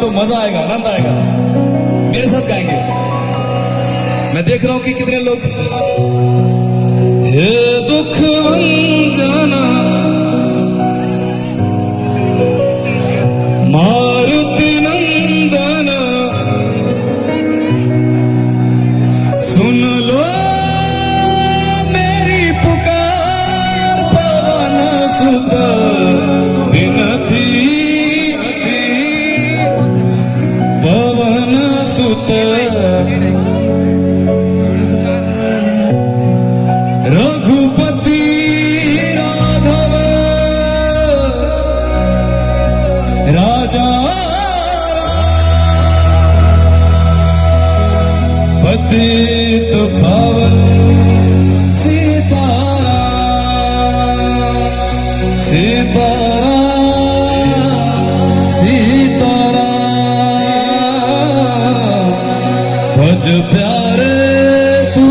तो मजा आएगा, आनंद आएगा। मेरे साथ गाएंगे। मैं देख रहा हूं कि कितने लोग हे दुख भंजना मारुति नंदन सुन लो मेरी पुकार पवन सुत विनती पवन सुत रघुपति राघव राजा पतित पावन सीताराम सीताराम सीताराम भज प्यारे तू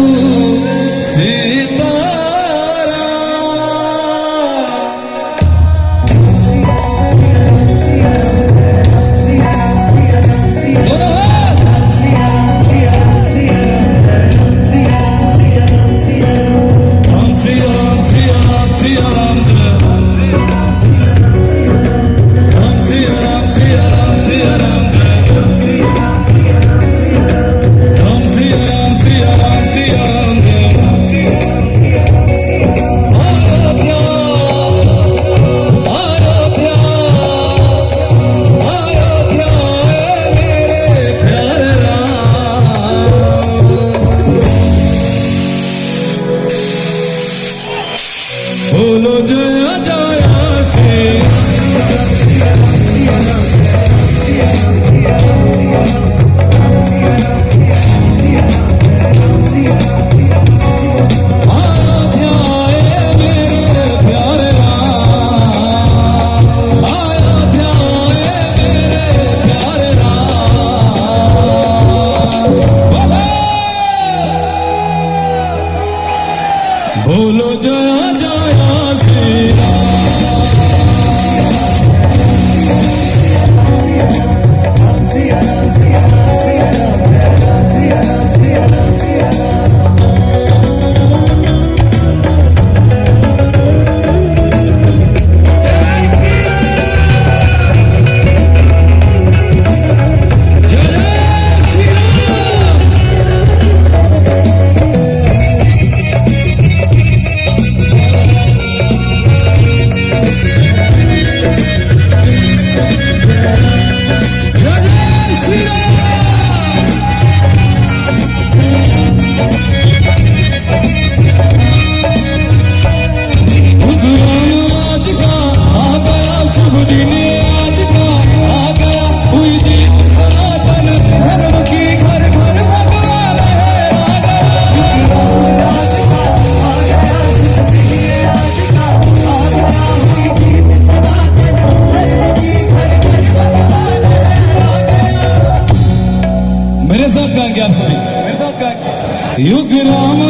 बोलो जय जय श्री बोलो जय जय श्री मेरे साथ गाएंगे आप सभी। युग राम